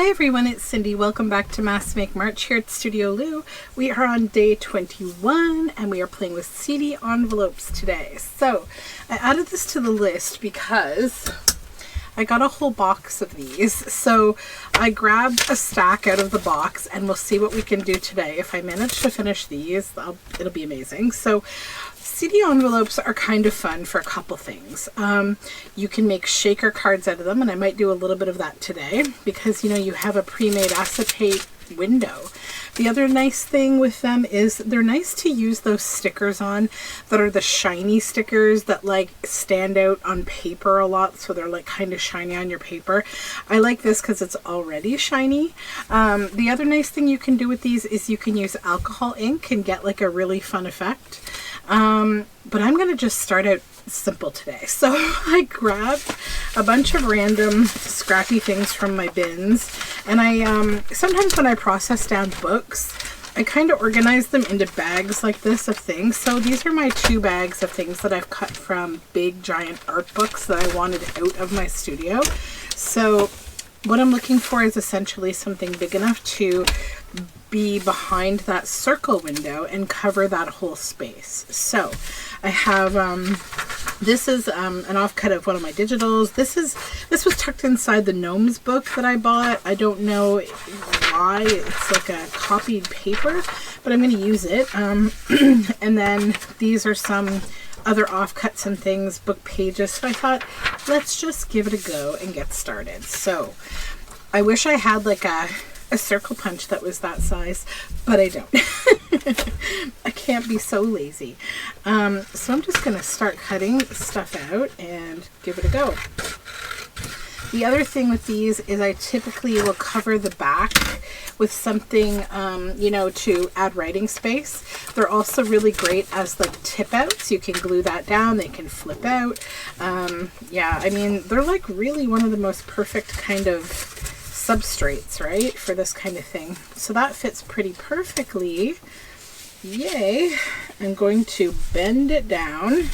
Hi everyone, it's Cindy. Welcome back to Mass Make March here at Studioloo. We are on day 21 and we are playing with CD envelopes today. So I added this to the list because I got a whole box of these. So I grabbed a stack out of the box and we'll see what we can do today. If I manage to finish these, it'll be amazing. So CD envelopes are kind of fun for a couple things. You can make shaker cards out of them, and I might do a little bit of that today because, you know, you have a pre-made acetate window. The other nice thing with them is they're nice to use those stickers on that are the shiny stickers that like stand out on paper a lot, so they're like kind of shiny on your paper. I like this because it's already shiny. The other nice thing you can do with these is you can use alcohol ink and get like a really fun effect. But I'm going to just start out simple today. So I grabbed a bunch of random scrappy things from my bins, and I sometimes when I process down books, I kind of organize them into bags like this of things. So these are my 2 bags of things that I've cut from big giant art books that I wanted out of my studio. So what I'm looking for is essentially something big enough to be behind that circle window and cover that whole space. So I have this is an offcut of one of my digitals. This was tucked inside the Gnomes book that I bought. I don't know why. It's like a copied paper, but I'm going to use it. And then these are some other offcuts and things, book pages. So I thought, let's just give it a go and get started. So I wish I had like a circle punch that was that size, but I don't. I can't be so lazy. So I'm just going to start cutting stuff out and give it a go. The other thing with these is I typically will cover the back with something, you know, to add writing space. They're also really great as like tip outs. You can glue that down. They can flip out. Yeah, I mean, they're like really one of the most perfect kind of substrates, right, for this kind of thing. So that fits pretty perfectly. Yay. I'm going to bend it down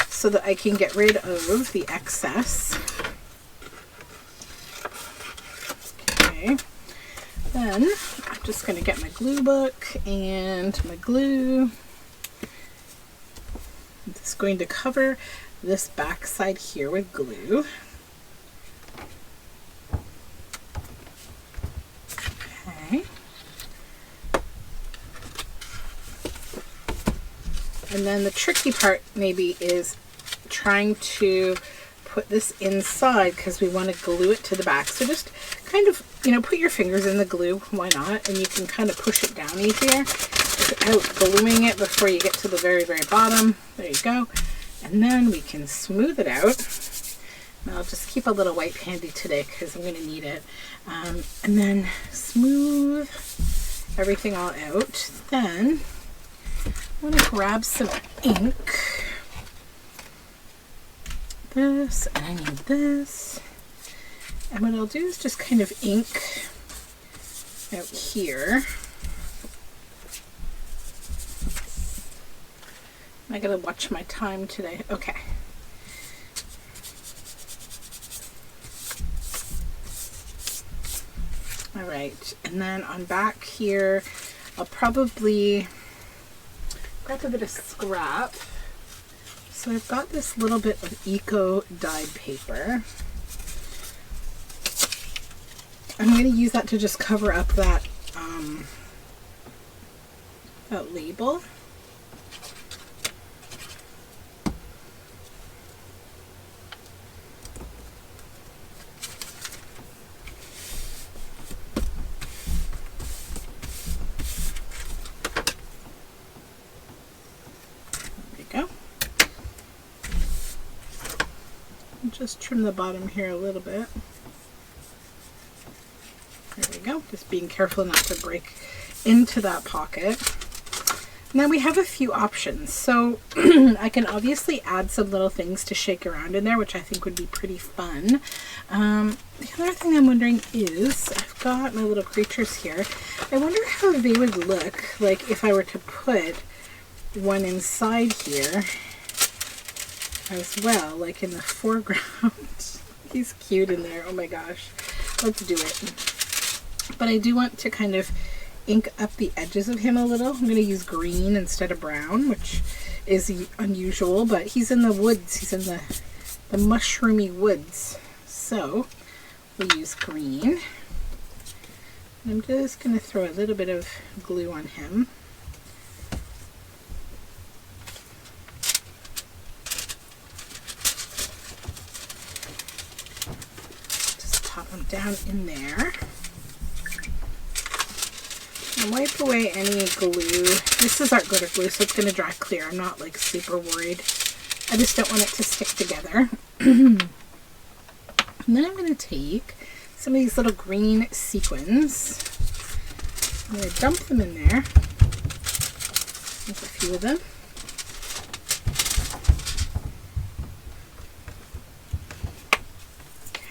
so that I can get rid of the excess. Okay. Then I'm just going to get my glue book and my glue. I'm just going to cover this back side here with glue. And then the tricky part maybe is trying to put this inside because we want to glue it to the back. So just kind of, you know, put your fingers in the glue, why not? And you can kind of push it down easier without gluing it before you get to the very, very bottom. There you go. And then we can smooth it out. And I'll just keep a little wipe handy today because I'm going to need it. And then smooth everything all out. Then I'm going to grab some ink. This, and I need this. And what I'll do is just kind of ink out here. I gotta watch my time today. Okay. All right, and then on back here, I'll probably grab a bit of scrap. So I've got this little bit of eco dyed paper. I'm going to use that to just cover up that that label. Just trim the bottom here a little bit. There we go. Just being careful not to break into that pocket. Now we have a few options. So I can obviously add some little things to shake around in there, which I think would be pretty fun. The other thing I'm wondering is, I've got my little creatures here. I wonder how they would look like if I were to put one inside here as well, like in the foreground. He's cute in there. Oh my gosh. Let's do it. But I do want to kind of ink up the edges of him a little. I'm going to use green instead of brown, which is unusual, but he's in the woods. He's in the mushroomy woods. So we'll use green. And I'm just going to throw a little bit of glue on him. Just pop him down in there. And wipe away any glue. This is art glitter glue, so it's going to dry clear. I'm not like super worried. I just don't want it to stick together. And then I'm going to take some of these little green sequins. I'm going to dump them in there. There's a few of them.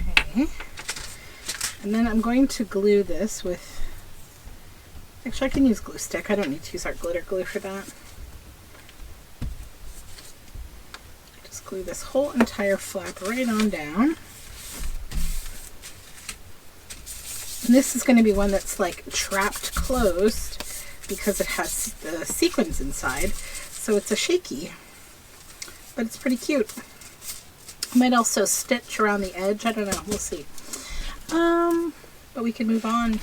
Okay. And then I'm going to glue this with, actually I can use glue stick. I don't need to use art glitter glue for that. Just glue this whole entire flap right on down. And this is going to be one that's like trapped closed because it has the sequins inside. So it's a shaky, but it's pretty cute. I might also stitch around the edge. I don't know. We'll see. But we can move on.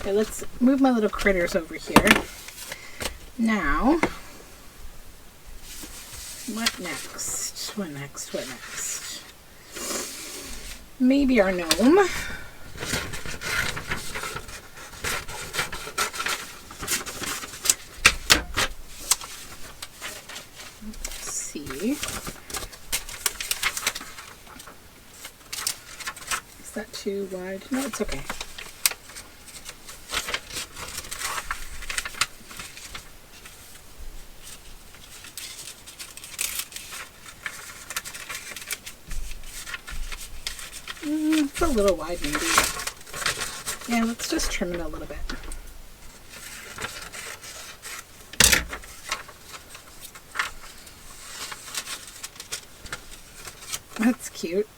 Okay, let's move my little critters over here. Now, what next? What next? What next? Maybe our gnome. Let's see. Is that too wide? No, it's okay. It's a little wide maybe. Yeah, let's just trim it a little bit. That's cute.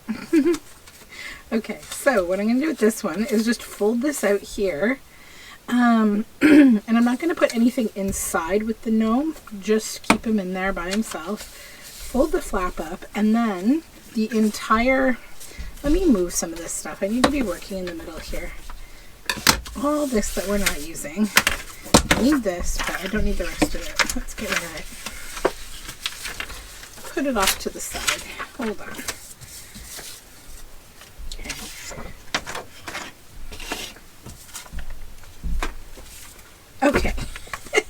Okay, so what I'm going to do with this one is just fold this out here. And I'm not going to put anything inside with the gnome, just keep him in there by himself. Fold the flap up, and then the entire... Let me move some of this stuff. I need to be working in the middle here. All this that we're not using. I need this, but I don't need the rest of it. Let's get rid of it. Put it off to the side. Hold on. Okay. Okay.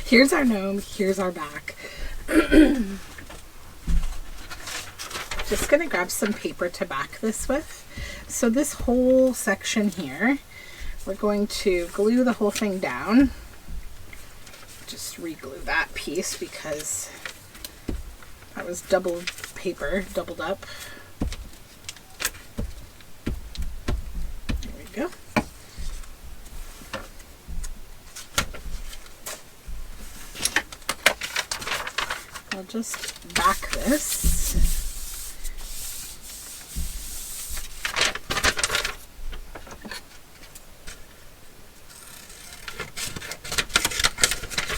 Here's our gnome. Here's our back. Just going to grab some paper to back this with. So this whole section here, we're going to glue the whole thing down. Just re-glue that piece because that was double paper, doubled up. There we go. I'll just back this.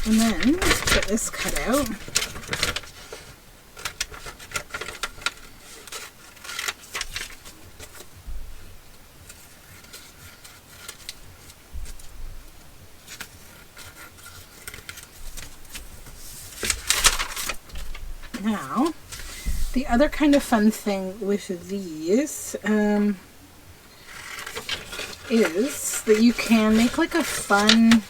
And then get this cut out. Now, the other kind of fun thing with these is that you can make like a fun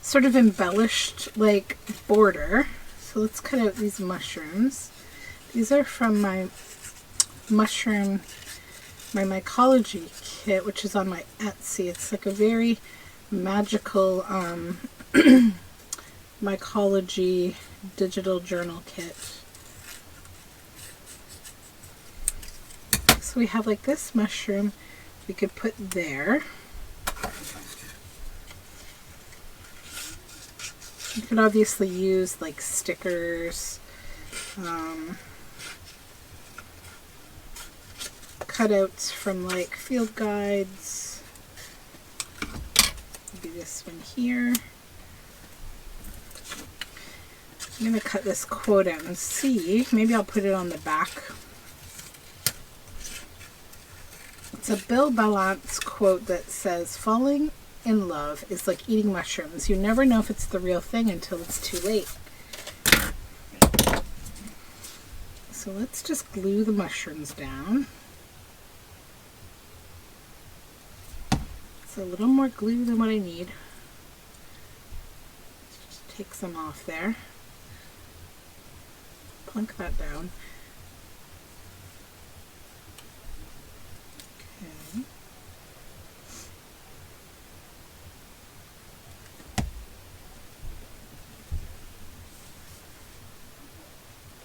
sort of embellished like border. So let's cut out these mushrooms. These are from my mycology kit, which is on my Etsy. It's like a very magical mycology digital journal kit. So we have like this mushroom we could put there. You could obviously use like stickers, cutouts from like field guides. this one here. I'm going to cut this quote out and see. Maybe I'll put it on the back. It's a Bill Balance quote that says, "Falling in love is like eating mushrooms. You never know if it's the real thing until it's too late." So let's just glue the mushrooms down. It's a little more glue than what I need. Just take some off there. Plunk that down. Okay.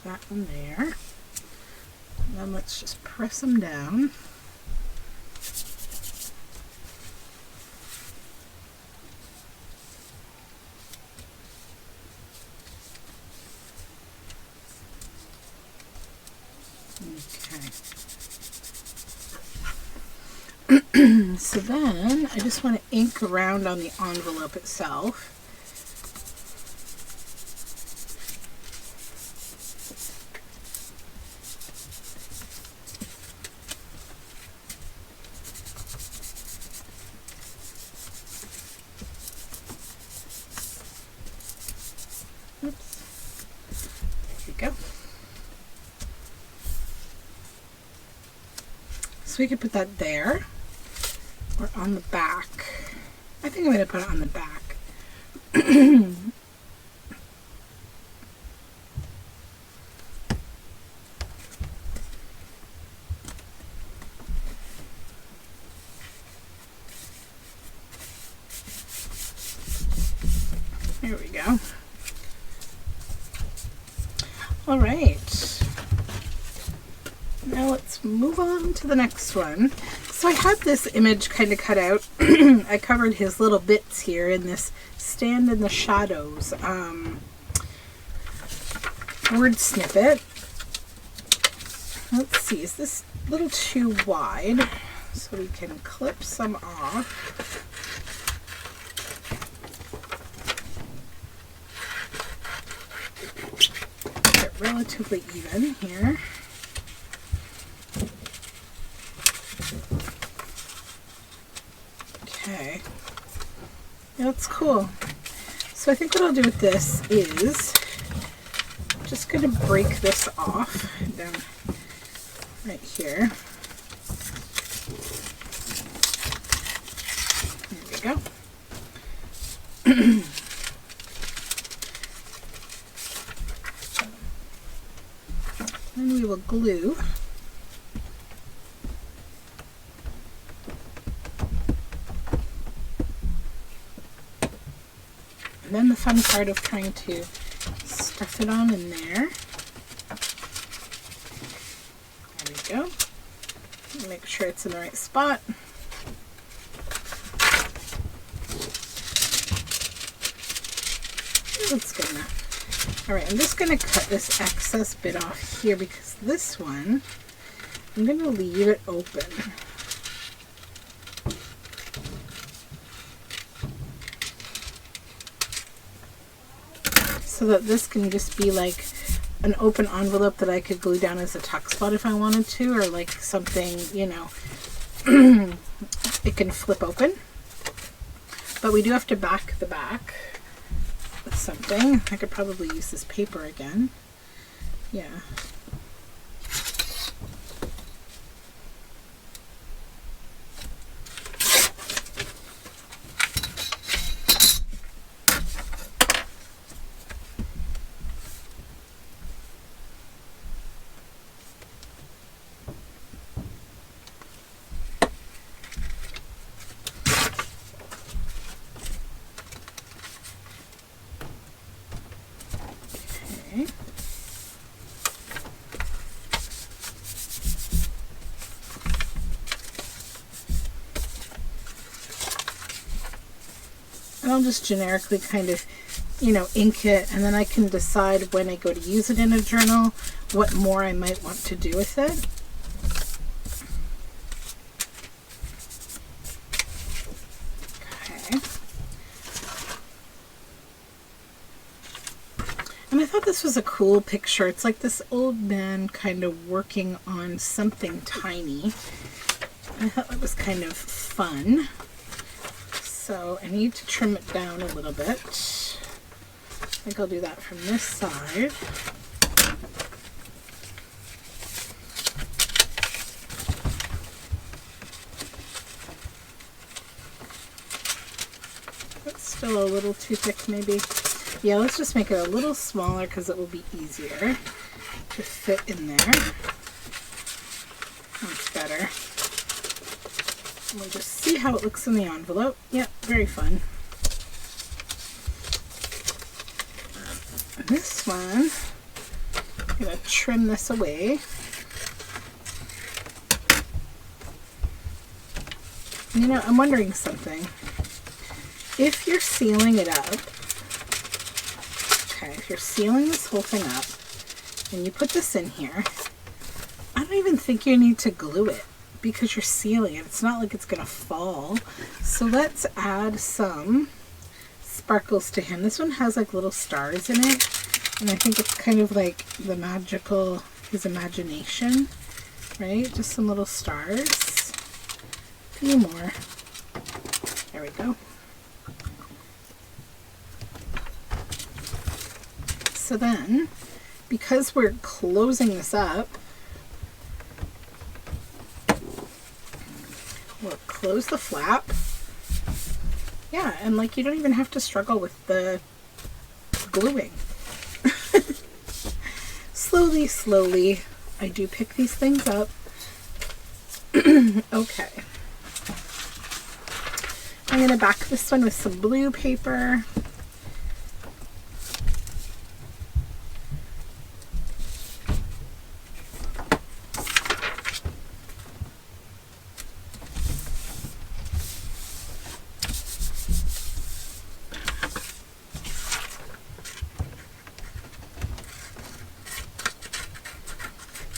That one there. And then let's just press them down. Okay. So then I just want to ink around on the envelope itself. Oops. There we go. So we could put that there or on the back. I think I'm going to put it on the back. There we go. All right. Now let's move on to the next one. So I had this image kind of cut out. I covered his little bits here in this Stand in the Shadows word snippet. Let's see, is this a little too wide? So we can clip some off. Get relatively even here. Okay, yeah, that's cool. So I think what I'll do with this is I'm just going to break this off down right here. There we go. Then we will glue. And then the fun part of trying to stuff it on in there. There we go. Make sure it's in the right spot. That's good enough. Alright, I'm just going to cut this excess bit off here because this one, I'm going to leave it open. So that this can just be like an open envelope that I could glue down as a tuck spot if I wanted to, or like something, you know, it can flip open. But we do have to back the back with something. I could probably use this paper again. Yeah. And I'll just generically kind of, you know, ink it, and then I can decide when I go to use it in a journal what more I might want to do with it. Okay. thought this was a cool picture. It's like this old man kind of working on something tiny. I thought that was kind of fun. So I need to trim it down a little bit. I think I'll do that from this side. That's still a little too thick maybe. Yeah, let's just make it a little smaller because it will be easier to fit in there. That's better. We'll just see how it looks in the envelope. Yep, very fun. This one, I'm going to trim this away. You know, I'm wondering something. If you're sealing it up, okay, if you're sealing this whole thing up and you put this in here, I don't even think you need to glue it because you're sealing it. It's not like it's going to fall. So let's add some sparkles to him. This one has like little stars in it, and I think it's kind of like the magical, his imagination, right? Just some little stars. A few more. There we go. So then, because we're closing this up, we'll close the flap. Yeah, and like you don't even have to struggle with the gluing. Slowly, slowly, I do pick these things up. Okay. I'm going to back this one with some blue paper.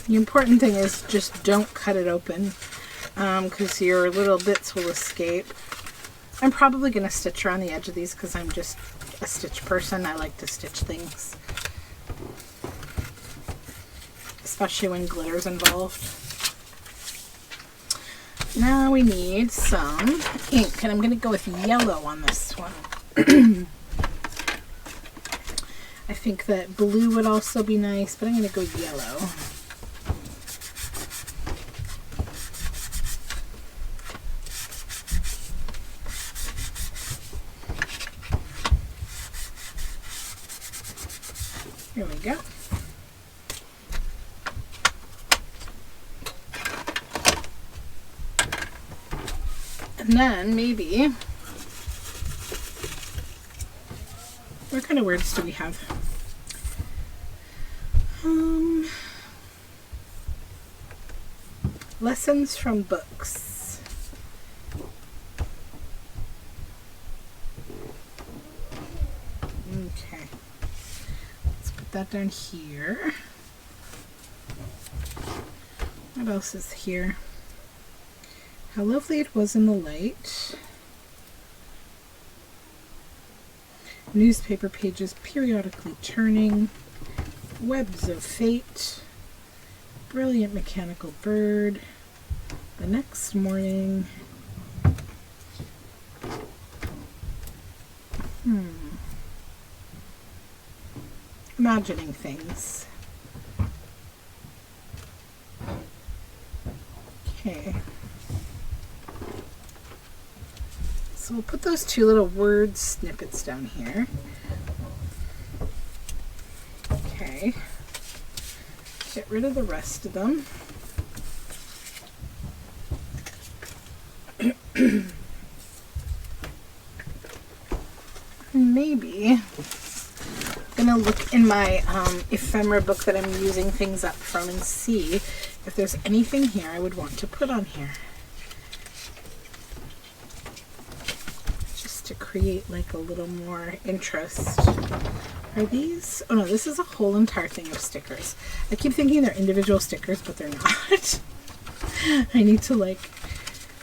The important thing is just don't cut it open because your little bits will escape. I'm probably going to stitch around the edge of these because I'm just a stitch person. I like to stitch things, especially when glitter's involved. Now we need some ink, and I'm going to go with yellow on this one. I think that blue would also be nice, but I'm going to go yellow. Here we go. And then maybe, what kind of words do we have? Lessons from books. Okay. Let's put that down here. What else is here? How lovely it was in the light. Newspaper pages periodically turning. Webs of fate. Brilliant mechanical bird. The next morning. Imagining things. Okay. So we'll put those two little word snippets down here. Okay. Get rid of the rest of them. Maybe I'm gonna look in my ephemera book that I'm using things up from and see if there's anything here I would want to put on here. Just to create like a little more interest. Are these? Oh no, this is a whole entire thing of stickers. I keep thinking they're individual stickers, but they're not. I need to like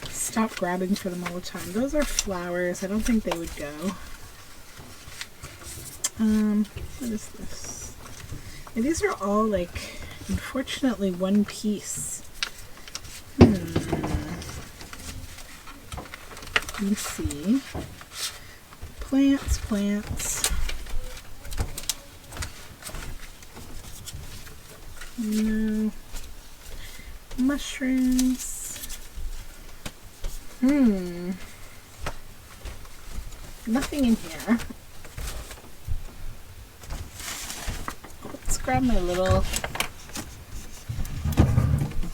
stop grabbing for them all the time. Those are flowers. I don't think they would go. What is this? These are all like, unfortunately, one piece. Let me see. Plants. No. Mushrooms. Nothing in here. Let's grab my little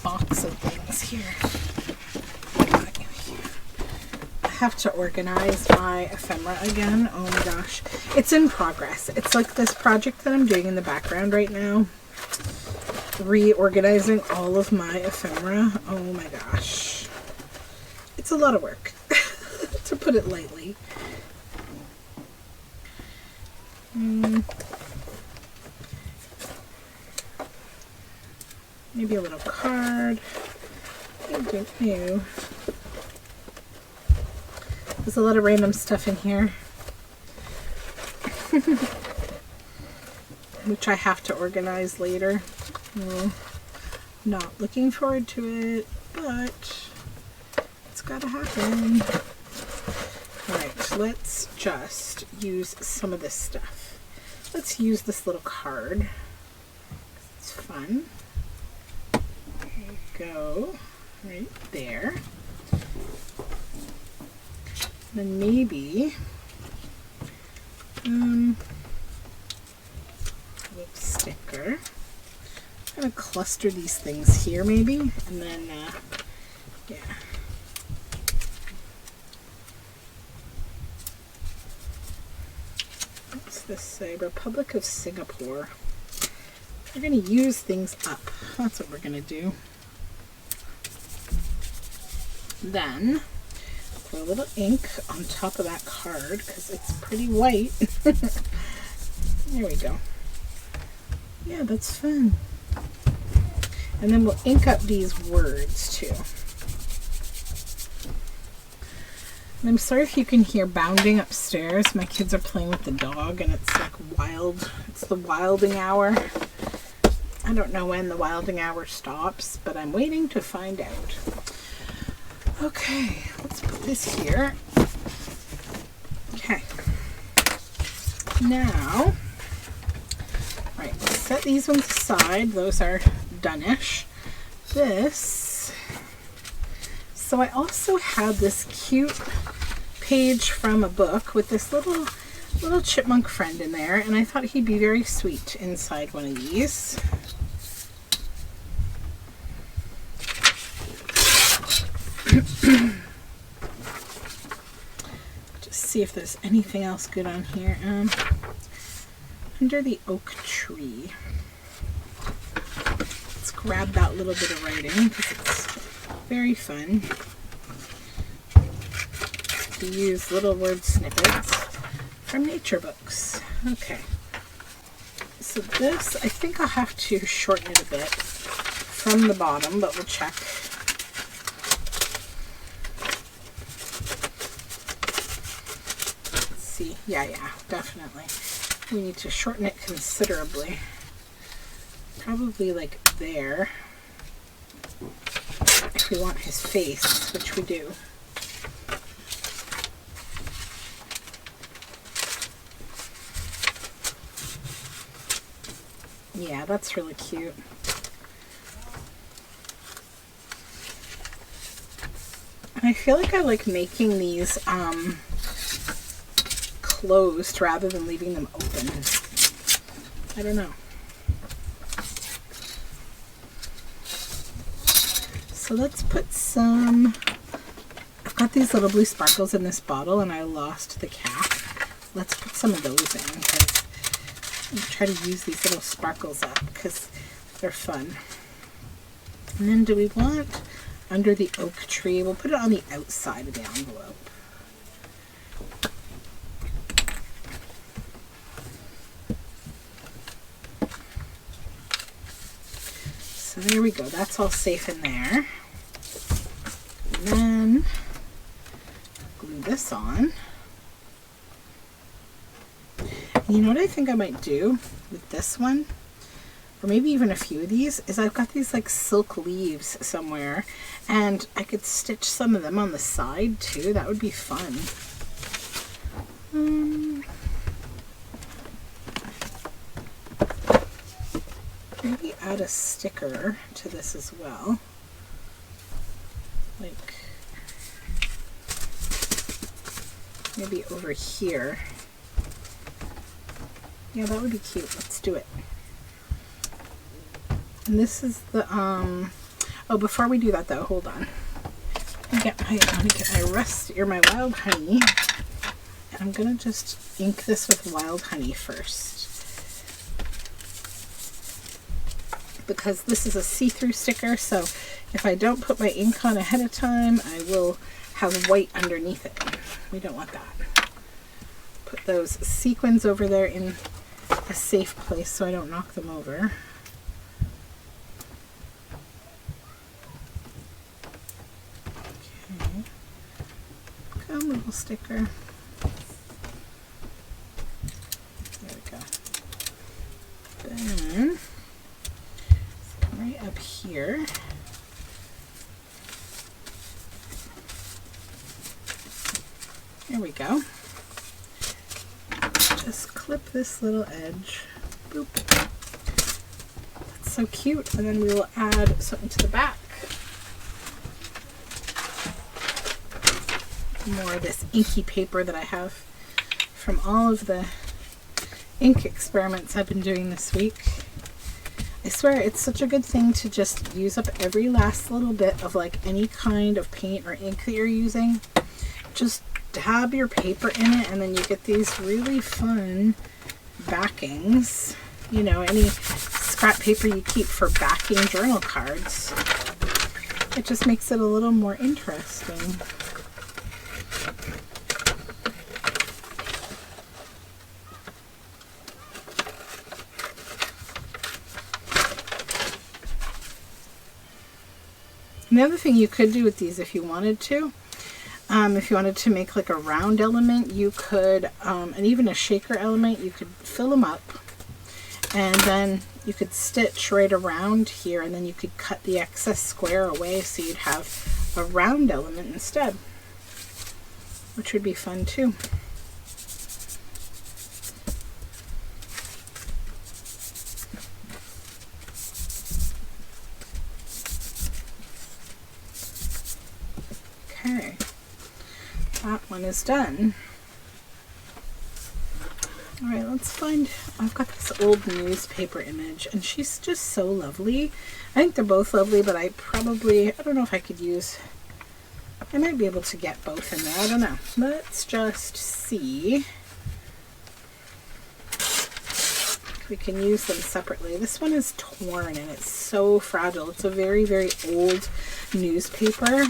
box of things here. I have to organize my ephemera again. Oh my gosh. It's in progress. It's like this project that I'm doing in the background right now. Reorganizing all of my ephemera. Oh my gosh. It's a lot of work, to put it lightly. Maybe a little card. Ew. There's a lot of random stuff in here. Which I have to organize later. Not looking forward to it, but it's gotta happen. Alright, let's just use some of this stuff. Let's use this little card. It's fun. There you go. Right there. Then maybe a little sticker. I'm gonna cluster these things here maybe, and then yeah. What's this say? Republic of Singapore. We're gonna use things up. That's what we're gonna do. Then put a little ink on top of that card because it's pretty white. There we go. Yeah, that's fun. And then we'll ink up these words too. And I'm sorry if you can hear bounding upstairs. My kids are playing with the dog and it's like wild. It's the wilding hour. I don't know when the wilding hour stops, but I'm waiting to find out. Okay, let's put this here. Okay. Now, right, set these ones aside. Those are done-ish. This, so I also had this cute page from a book with this little chipmunk friend in there, and I thought he'd be very sweet inside one of these. Just see if there's anything else good on here. Under the oak tree. Let's grab that little bit of writing because it's very fun to use little word snippets from nature books. Okay. So this, I think I'll have to shorten it a bit from the bottom, but we'll check. Yeah, definitely. We need to shorten it considerably. Probably like there. If we want his face, which we do. Yeah, that's really cute. And I feel like I like making these closed rather than leaving them open. I don't know. So let's put some, I've got these little blue sparkles in this bottle and I lost the cap. Let's put some of those in because I'm going to try to use these little sparkles up because they're fun. And then do we want under the oak tree? We'll put it on the outside of the envelope. So there we go, that's all safe in there. And then glue this on. And you know what I think I might do with this one? or maybe even a few of these, is I've got these like silk leaves somewhere, and I could stitch some of them on the side too. That would be fun. Maybe add a sticker to this as well. Like maybe over here. Yeah, that would be cute. Let's do it. And this is the oh, before we do that though, hold on. Let me get my rust or my wild honey. And I'm gonna just ink this with wild honey first, because this is a see-through sticker, so if I don't put my ink on ahead of time, I will have white underneath it. We don't want that. Put those sequins over there in a safe place so I don't knock them over. Okay. Come, little sticker. There we go. Then right up here, there we go. Just clip this little edge. Boop. That's so cute. And then we will add something to the back. More of this inky paper that I have from all of the ink experiments I've been doing this week. I swear it's such a good thing to just use up every last little bit of like any kind of paint or ink that you're using. Just dab your paper in it, and then you get these really fun backings. You know, any scrap paper you keep for backing journal cards. It just makes it a little more interesting. Another thing you could do with these if you wanted to, make like a round element, you could, and even a shaker element, you could fill them up, and then you could stitch right around here, and then you could cut the excess square away so you'd have a round element instead, which would be fun too. Okay, that one is done. All right, let's find, I've got this old newspaper image, and she's just so lovely. I think they're both lovely, but I don't know if I could use, I might be able to get both in there, I don't know. Let's just see if we can use them separately. This one is torn and it's so fragile. It's a very, very old newspaper.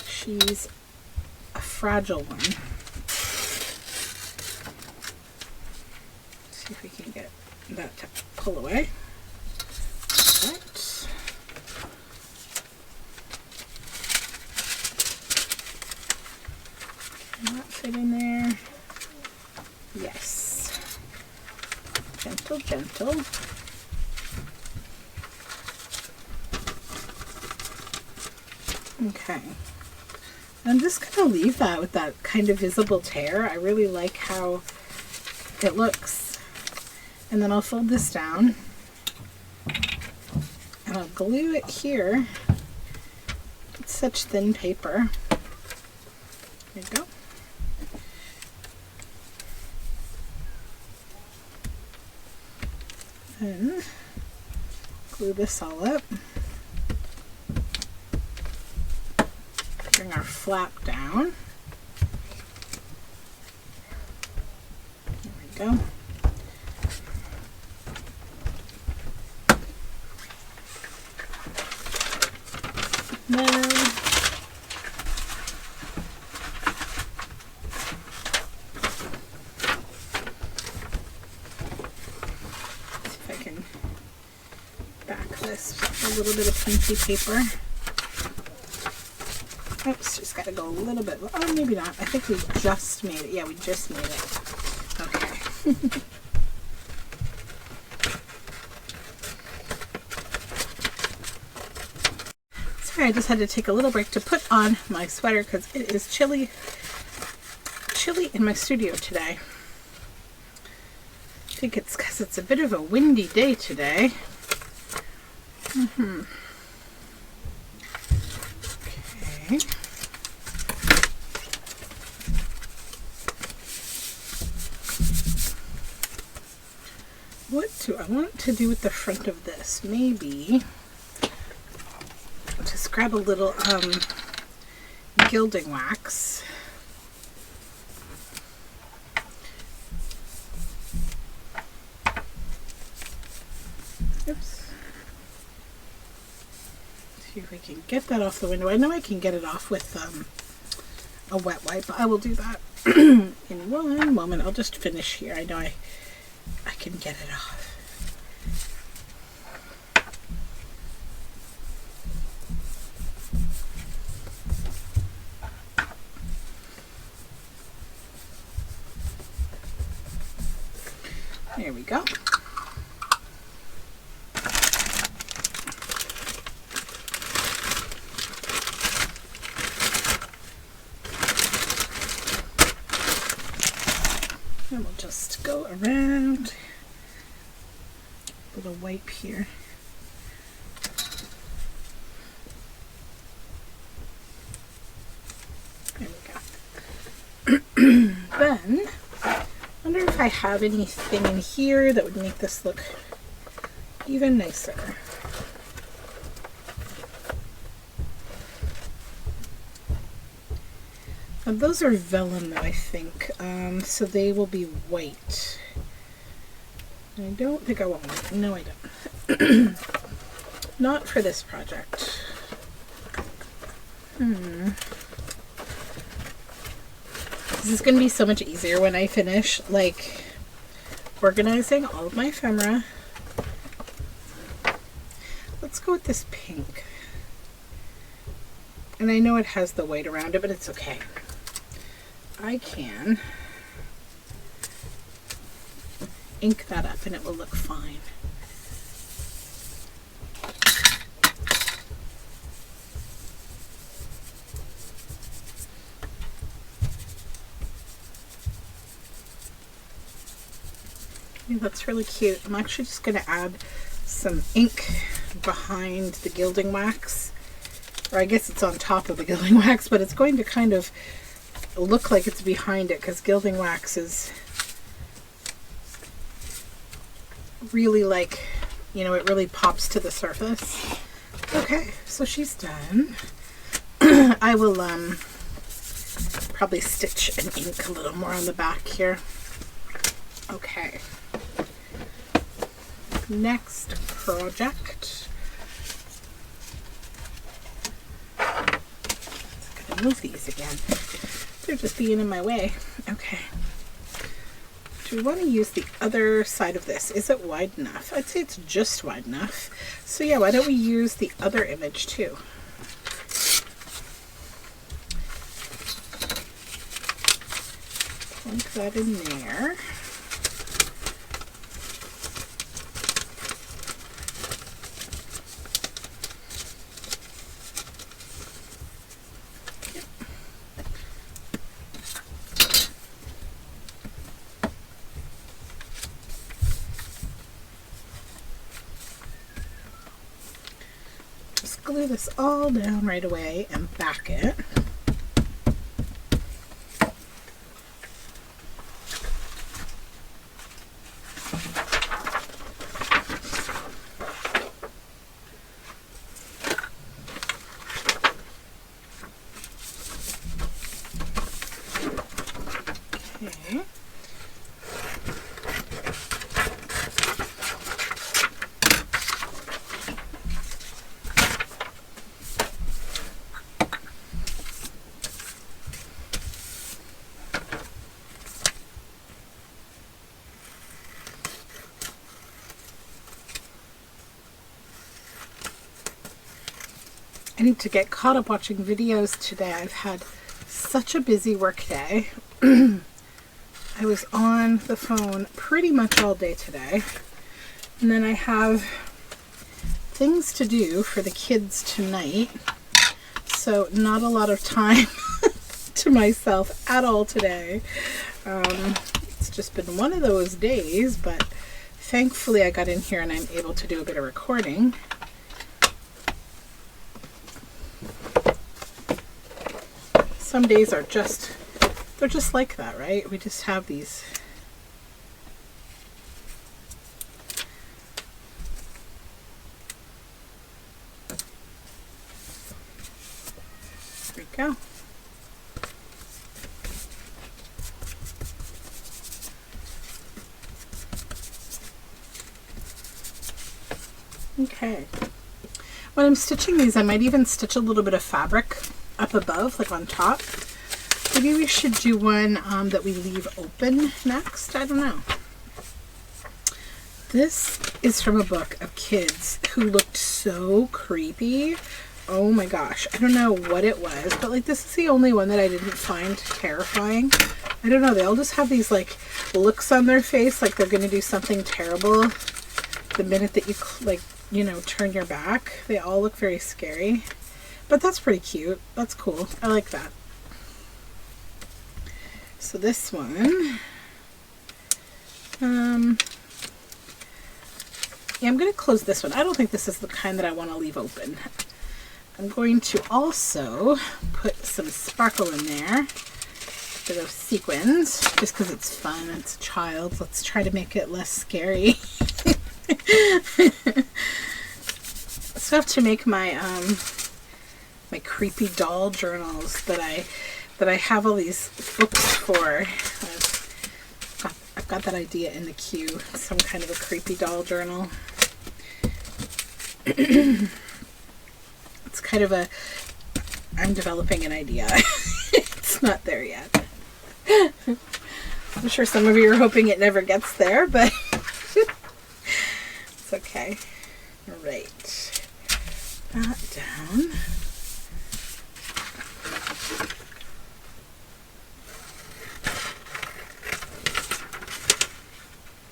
She's a fragile one. See if we can get that to pull away. Right. Can that fit in there? Yes. Gentle, gentle. Okay. I'm just going to leave that with that kind of visible tear. I really like how it looks. And then I'll fold this down and I'll glue it here. It's such thin paper. There you go. Then glue this all up. Bring our flap down. There we go. Then see if I can back this with a little bit of pinky paper. Oops, just got to go a little bit. Oh, maybe not. I think we just made it. Yeah, we just made it. Okay. I just had to take a little break to put on my sweater because it is chilly in my studio today. I think it's because it's a bit of a windy day today. Okay. What do I want to do with the front of this? Maybe just grab a little gilding wax. Oops. See if we can get that off the window. I know I can get it off with a wet wipe, but I will do that in one moment. I'll just finish here. I know I can get it off. There we go. And we'll just go around. A little wipe here. There we go. Then, I wonder if I have anything in here that would make this look even nicer. Now those are vellum though, I think, so they will be white. I don't think I want white. No, I don't. Not for this project. This is going to be so much easier when I finish, like, organizing all of my ephemera. Let's go with this pink. And I know it has the white around it, but it's okay. I can ink that up and it will look fine. Okay, that's really cute. I'm actually just going to add some ink behind the gilding wax. Or I guess it's on top of the gilding wax, but it's going to kind of look like it's behind it because gilding wax is really, like, you know, it really pops to the surface. Okay, so she's done. I will probably stitch and ink a little more on the back here. Okay. Next project. I'm gonna move these again. They're just being in my way. Okay. Do we want to use the other side of this? Is it wide enough? I'd say it's just wide enough. So yeah, why don't we use the other image too? Plunk that in there. Glue this all down right away and back it. Okay. I need to get caught up watching videos today. I've had such a busy work day. I was on the phone pretty much all day today. And then I have things to do for the kids tonight. So not a lot of time to myself at all today. It's just been one of those days, but thankfully I got in here and I'm able to do a bit of recording. Some days are they're just like that, right? We just have these. There we go. Okay. When I'm stitching these, I might even stitch a little bit of fabric up above, like on top. Maybe we should do one that we leave open next. I don't know. This is from a book of kids who looked so creepy. Oh my gosh. I don't know what it was, but like this is the only one that I didn't find terrifying. I don't know. They all just have these like looks on their face like they're going to do something terrible the minute that you like, you know, turn your back. They all look very scary. But that's pretty cute. That's cool. I like that. So this one, yeah, I'm going to close this one. I don't think this is the kind that I want to leave open. I'm going to also put some sparkle in there for those sequins, just because it's fun. It's a child. Let's try to make it less scary. So I have to make my my creepy doll journals that I have all these books for. I've got that idea in the queue. Some kind of a creepy doll journal. It's kind of a, I'm developing an idea. It's not there yet. I'm sure some of you are hoping it never gets there, but it's okay. All right. That down.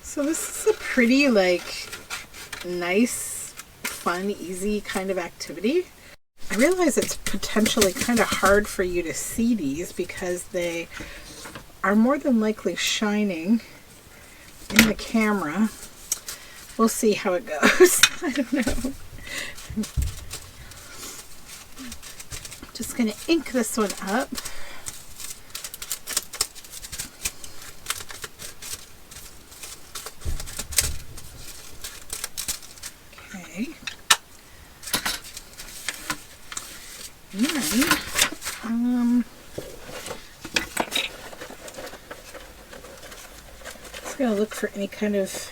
So this is a pretty like nice, fun, easy kind of activity. I realize it's potentially kind of hard for you to see these because they are more than likely shining in the camera. We'll see how it goes. I don't know. Just going to ink this one up. Okay. And then, just going to look for any kind of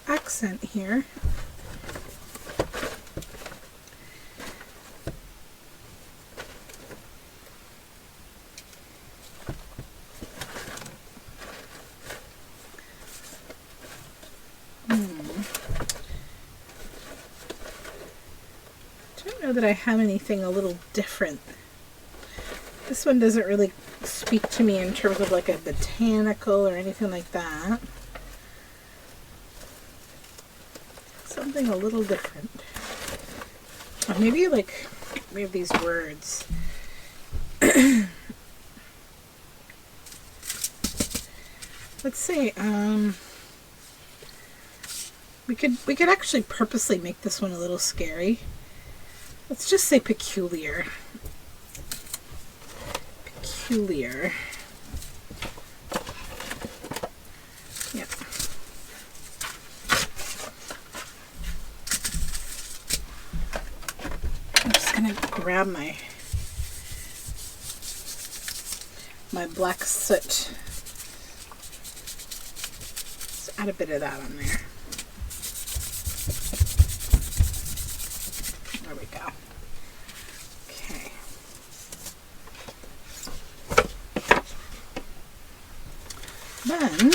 accent here. That I have anything a little different. This one doesn't really speak to me in terms of like a botanical or anything like that. Something a little different. Or maybe like we have these words. Let's say we could actually purposely make this one a little scary. Let's just say peculiar. Peculiar. Yeah. I'm just gonna grab my black soot. Let's add a bit of that on there. There we go. Okay. Then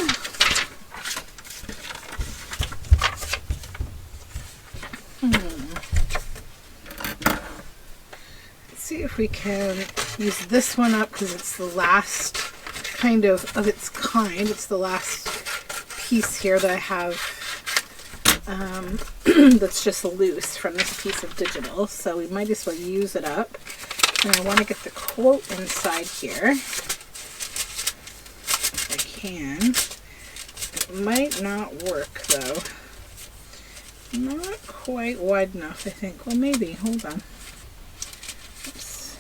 let's see if we can use this one up because it's the last kind of its kind. It's the last piece here that I have that's just loose from this piece of digital, so we might as well use it up. And I want to get the quote inside here if I can. It might not work though. Not quite wide enough, I think. Well, maybe. Hold on. Oops.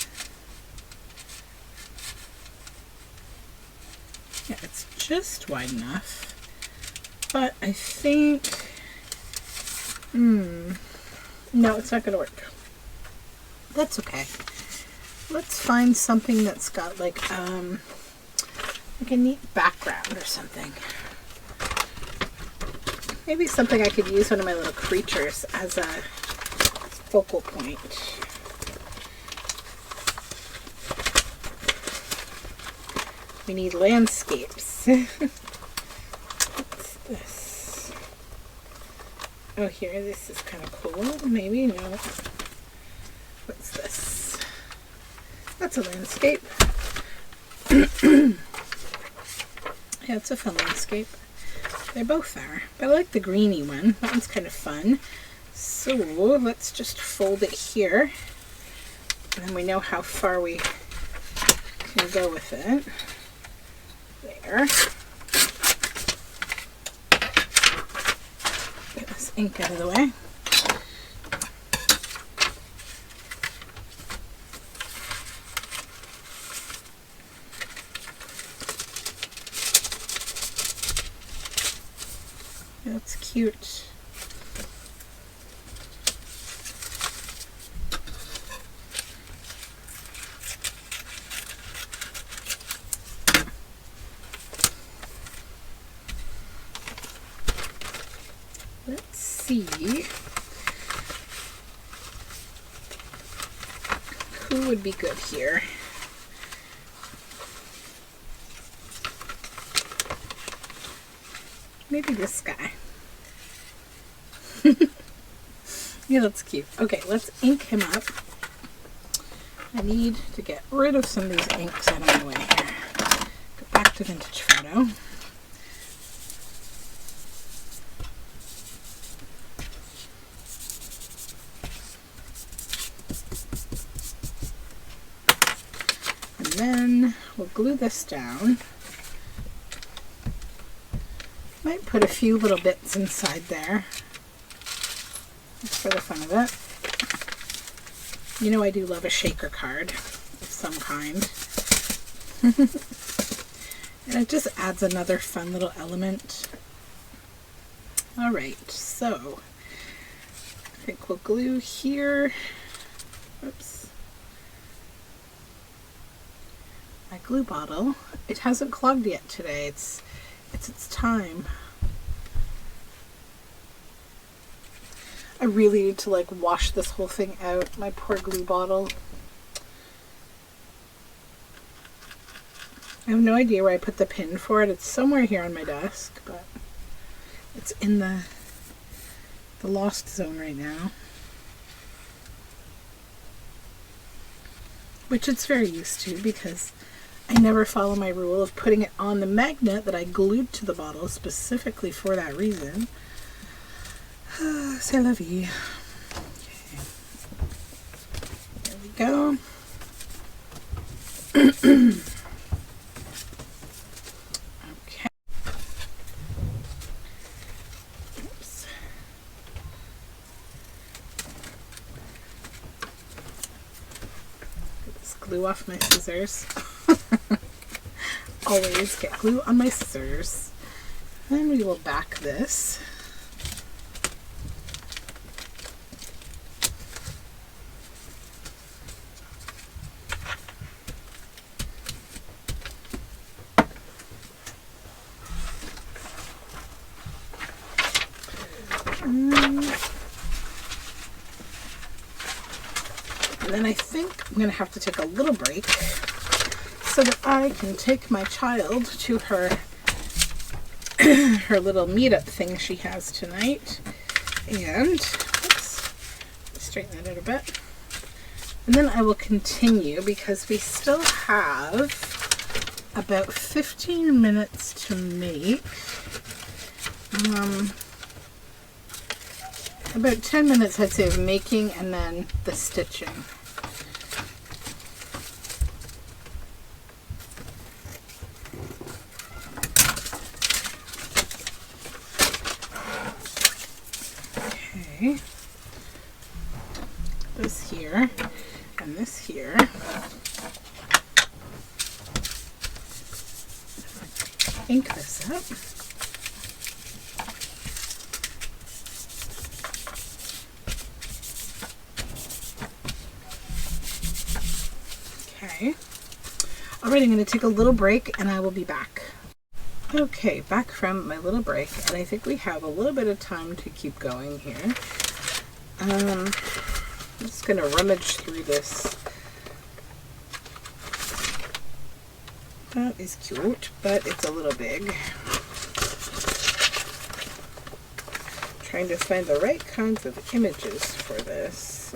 Yeah, it's just wide enough. But I think... no, it's not going to work. That's okay. Let's find something that's got like a neat background or something. Maybe something I could use one of my little creatures as a focal point. We need landscapes. What's this? Oh, here, this is kind of cool. Maybe, no. What's this? That's a landscape. Yeah, it's a fun landscape. They both are, but I like the greeny one. That one's kind of fun. So let's just fold it here, and then we know how far we can go with it. There. Get this ink out of the way. That's cute. Let's see who would be good here. Maybe this guy. Yeah, that's cute. Okay, let's ink him up. I need to get rid of some of these inks out of my way here. Go back to vintage photo. And then we'll glue this down. Might put a few little bits inside there, just for the fun of it. You know I do love a shaker card of some kind. And it just adds another fun little element. Alright, so I think we'll glue here. Oops. My glue bottle. It hasn't clogged yet today. It's its time. I really need to like wash this whole thing out. My poor glue bottle. I have no idea where I put the pin for it. It's somewhere here on my desk, but it's in the lost zone right now. Which it's very used to because I never follow my rule of putting it on the magnet that I glued to the bottle specifically for that reason. C'est la vie. Okay. There we go. Okay. Oops. Get this glue off my scissors. Always get glue on my scissors. Then we will back this. And then I think I'm going to have to take a little break so that I can take my child to her her little meetup thing she has tonight. And let's straighten that out a bit. And then I will continue because we still have about 15 minutes to make about 10 minutes, I'd say, of making and then the stitching. Okay. This here and this here. Ink this up. Okay. Alright, I'm going to take a little break and I will be back. Okay, back from my little break, and I think we have a little bit of time to keep going here. I'm just going to rummage through this. That is cute, but it's a little big. Trying to find the right kinds of images for this.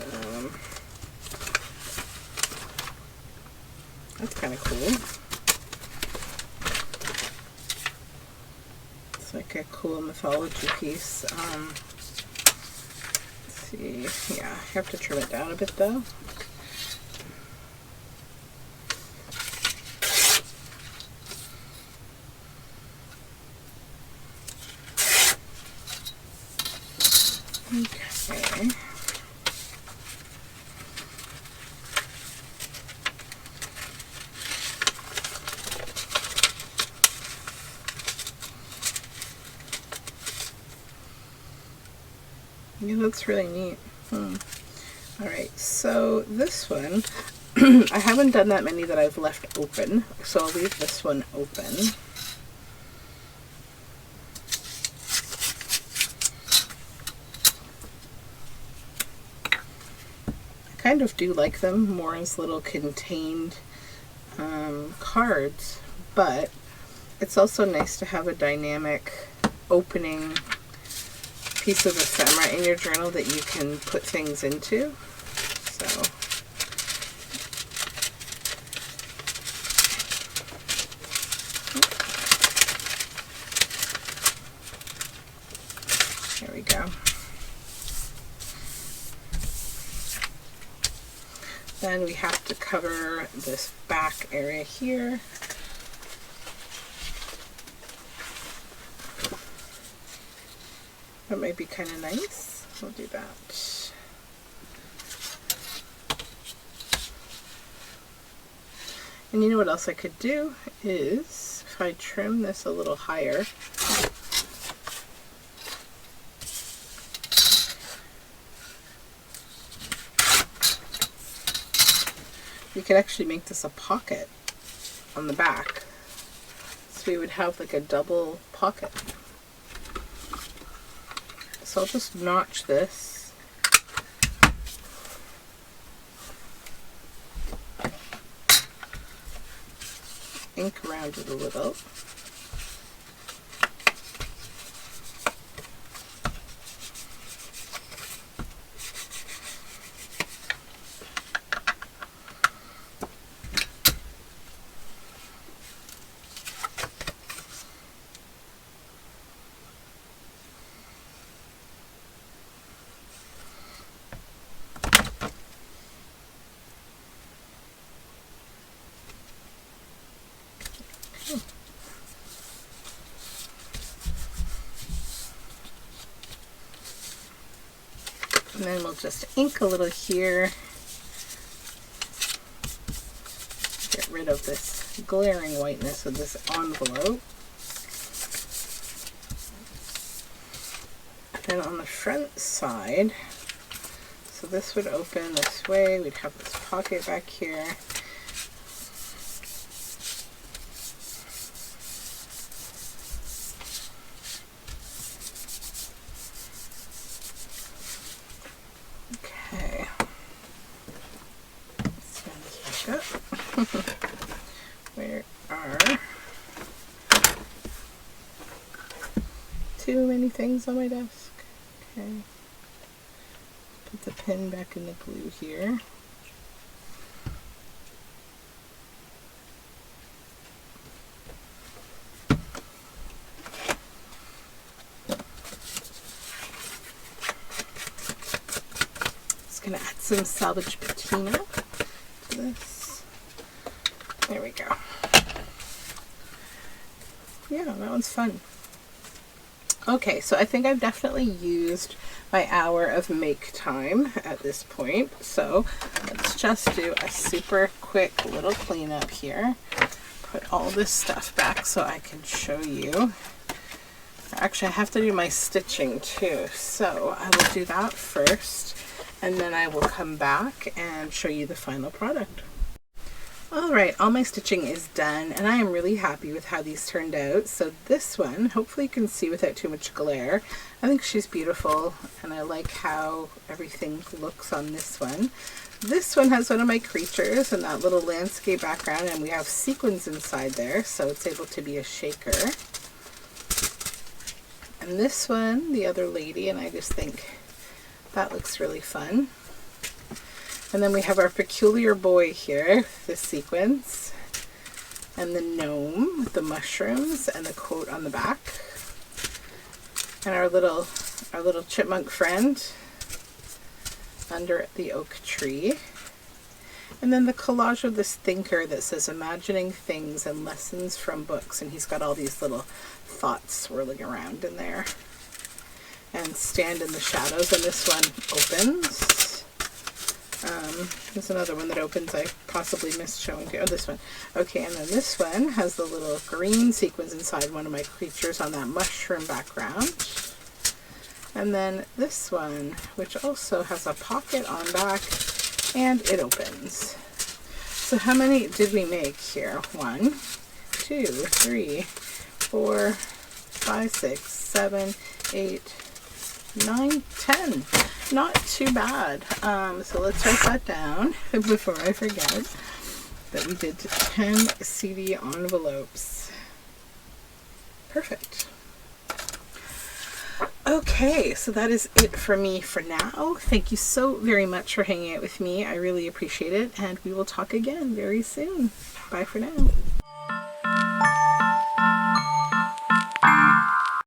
That's kind of cool. It's like a cool mythology piece. Let's see. Yeah, I have to trim it down a bit though. Okay. Yeah, that's really neat. Alright, so this one, I haven't done that many that I've left open, so I'll leave this one open. I kind of do like them more as little contained cards, but it's also nice to have a dynamic opening piece of ephemera in your journal that you can put things into. So there we go. Then we have to cover this back area here. That might be kind of nice. We'll do that. And you know what else I could do is, if I trim this a little higher, we could actually make this a pocket on the back. So we would have like a double pocket. So I'll just notch this. Ink around it a little. And then we'll just ink a little here. Get rid of this glaring whiteness of this envelope. And on the front side, so this would open this way, we'd have this pocket back here. Where are too many things on my desk? Okay. Put the pen back in the glue here. some salvage patina to this. There we go. Yeah, that one's fun. Okay, so I think I've definitely used my hour of make time at this point. So let's just do a super quick little cleanup here. Put all this stuff back so I can show you. Actually, I have to do my stitching too. So I will do that first, and then I will come back and show you the final product. Alright, all my stitching is done, and I am really happy with how these turned out. So this one, hopefully you can see without too much glare. I think she's beautiful, and I like how everything looks on this one. This one has one of my creatures and that little landscape background, and we have sequins inside there, so it's able to be a shaker. And this one, the other lady, and I just think that looks really fun. And then we have our peculiar boy here, the sequins, and the gnome with the mushrooms and the quote on the back, and our little chipmunk friend under the oak tree, and then the collage of this thinker that says imagining things and lessons from books, and he's got all these little thoughts swirling around in there. And stand in the shadows, and this one opens. There's another one that opens I possibly missed showing you. Oh, this one. Okay, and then this one has the little green sequins inside one of my creatures on that mushroom background. And then this one, which also has a pocket on back, and it opens. So how many did we make here? 1, 2, 3, 4, 5, 6, 7, 8, 9, 10. Not too bad. So let's write that down before I forget that we did 10 CD envelopes. Perfect. Okay, so that is it for me for now. Thank you so very much for hanging out with me. I really appreciate it, and we will talk again very soon. Bye for now.